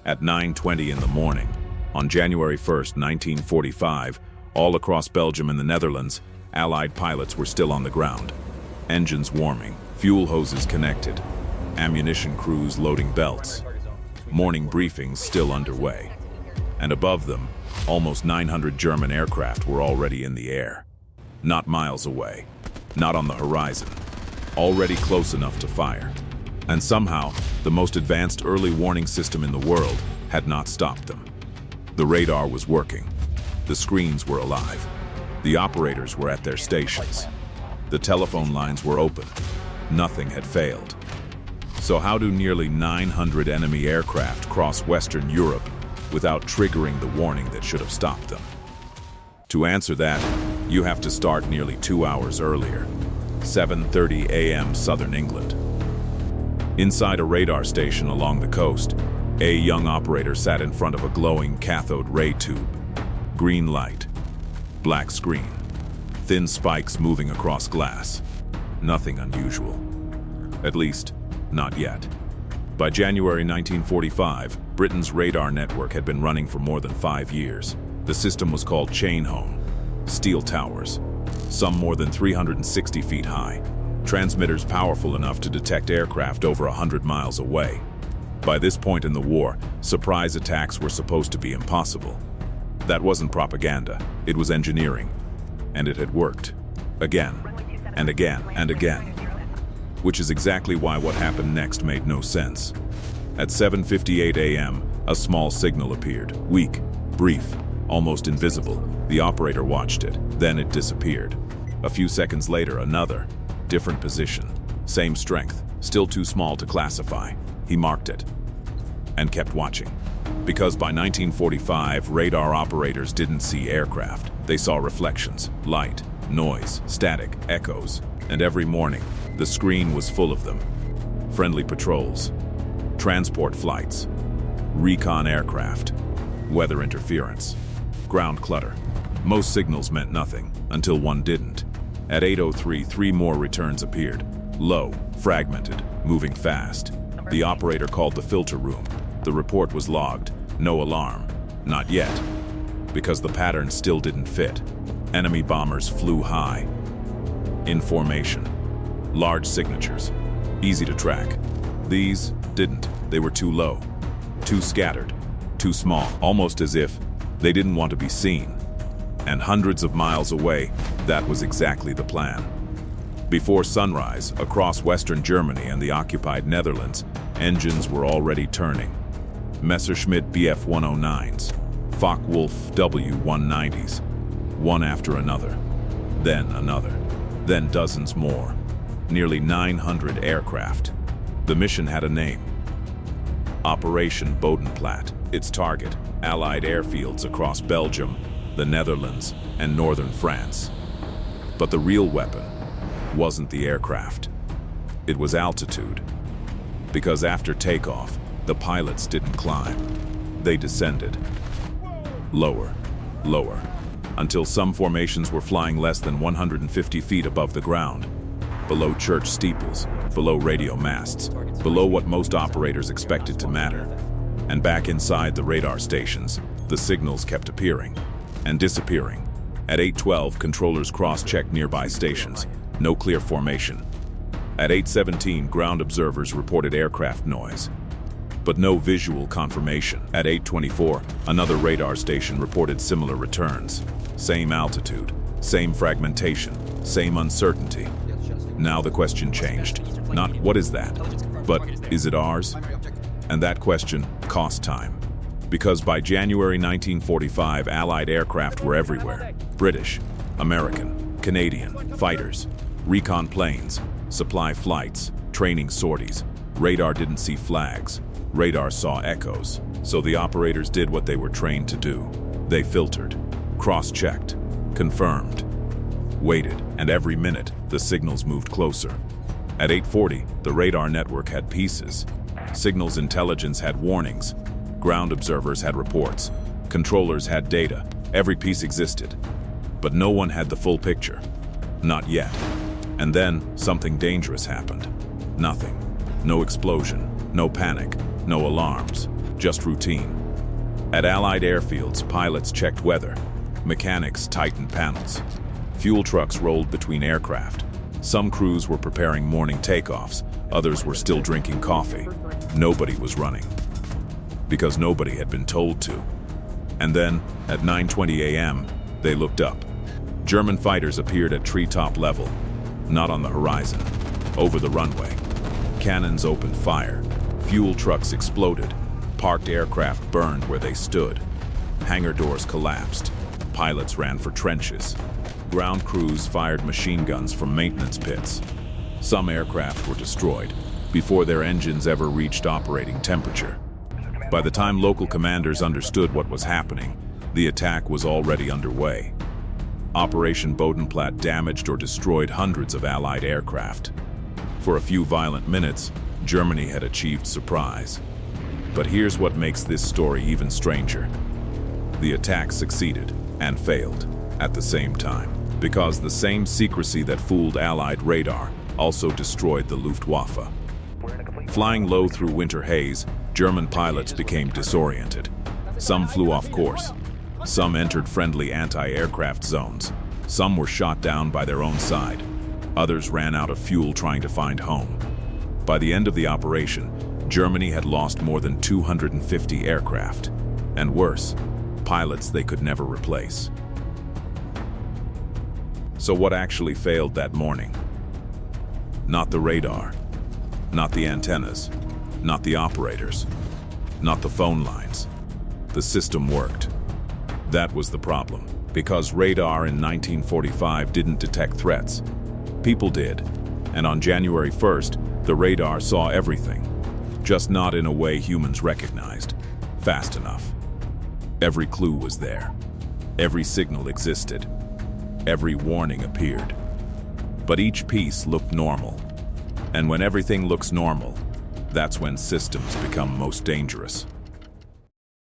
At 9:20 in the morning, on January 1st, 1945, all across Belgium and the Netherlands, Allied pilots were still on the ground. Engines warming, fuel hoses connected, ammunition crews loading belts. Morning briefings still underway. And above them, almost 900 German aircraft were already in the air. Not miles away, not on the horizon, already close enough to fire. And somehow, the most advanced early warning system in the world had not stopped them. The radar was working. The screens were alive. The operators were at their stations. The telephone lines were open. Nothing had failed. So how do nearly 900 enemy aircraft cross Western Europe without triggering the warning that should have stopped them? To answer that, you have to start nearly 2 hours earlier, 7:30 a.m. Southern England. Inside a radar station along the coast, a young operator sat in front of a glowing cathode ray tube. Green light, black screen, thin spikes moving across glass. Nothing unusual. At least, not yet. By January 1945, Britain's radar network had been running for more than 5 years. The system was called chain home. Steel towers, some more than 360 feet high. Transmitters powerful enough to detect aircraft over 100 miles away. By this point in the war, surprise attacks were supposed to be impossible. That wasn't propaganda, it was engineering. And it had worked. Again, and again, and again. Which is exactly why what happened next made no sense. At 7:58 a.m., a small signal appeared. Weak, brief, almost invisible. The operator watched it, then it disappeared. A few seconds later, another. Different position, same strength, still too small to classify. He marked it and kept watching. Because by 1945, radar operators didn't see aircraft. They saw reflections, light, noise, static, echoes. And every morning, the screen was full of them. Friendly patrols, transport flights, recon aircraft, weather interference, ground clutter. Most signals meant nothing until one didn't. At 8:03, 3 more returns appeared. Low, fragmented, moving fast. The operator called the filter room. The report was logged. No alarm. Not yet. Because the pattern still didn't fit. Enemy bombers flew high. In formation. Large signatures. Easy to track. These didn't. They were too low. Too scattered. Too small. Almost as if they didn't want to be seen. And hundreds of miles away, that was exactly the plan. Before sunrise, across Western Germany and the occupied Netherlands, engines were already turning. Messerschmitt Bf-109s, Focke-Wulf W-190s, one after another, then dozens more. Nearly 900 aircraft. The mission had a name. Operation Bodenplatte. Its target, Allied airfields across Belgium, the Netherlands, and northern France. But the real weapon wasn't the aircraft. It was altitude. Because after takeoff, the pilots didn't climb. They descended. Lower, lower, until some formations were flying less than 150 feet above the ground. Below church steeples, below radio masts, below what most operators expected to matter. And back inside the radar stations, the signals kept appearing and disappearing. At 8:12, controllers cross-checked nearby stations. No clear formation. At 8:17, ground observers reported aircraft noise, but no visual confirmation. At 8:24, another radar station reported similar returns. Same altitude, same fragmentation, same uncertainty. Now the question changed. Not what is that, but is it ours? And that question cost time. Because by January 1945, Allied aircraft were everywhere. British, American, Canadian, fighters, recon planes, supply flights, training sorties. Radar didn't see flags. Radar saw echoes. So the operators did what they were trained to do. They filtered, cross-checked, confirmed, waited, and every minute, the signals moved closer. At 8:40, the radar network had pieces. Signals intelligence had warnings. Ground observers had reports. Controllers had data. Every piece existed. But no one had the full picture. Not yet. And then something dangerous happened. Nothing. No explosion. No panic. No alarms. just routine. At Allied airfields, pilots checked weather. Mechanics tightened panels. Fuel trucks rolled between aircraft. Some crews were preparing morning takeoffs. Others were still drinking coffee. Nobody was running, because nobody had been told to. And then, at 9:20 a.m., they looked up. German fighters appeared at treetop level, not on the horizon, over the runway. Cannons opened fire. Fuel trucks exploded. Parked aircraft burned where they stood. Hangar doors collapsed. Pilots ran for trenches. Ground crews fired machine guns from maintenance pits. Some aircraft were destroyed before their engines ever reached operating temperature. By the time local commanders understood what was happening, the attack was already underway. Operation Bodenplatte damaged or destroyed hundreds of Allied aircraft. For a few violent minutes, Germany had achieved surprise. But here's what makes this story even stranger. The attack succeeded and failed at the same time, because the same secrecy that fooled Allied radar also destroyed the Luftwaffe. Flying low through winter haze, German pilots became disoriented. Some flew off course. Some entered friendly anti-aircraft zones. Some were shot down by their own side. Others ran out of fuel trying to find home. By the end of the operation, Germany had lost more than 250 aircraft. And worse, pilots they could never replace. So what actually failed that morning? Not the radar, not the antennas, not the operators, not the phone lines. The system worked. That was the problem, because radar in 1945 didn't detect threats. People did, and on January 1st, the radar saw everything, just not in a way humans recognized, fast enough. Every clue was there. Every signal existed. Every warning appeared. But each piece looked normal. And when everything looks normal, that's when systems become most dangerous.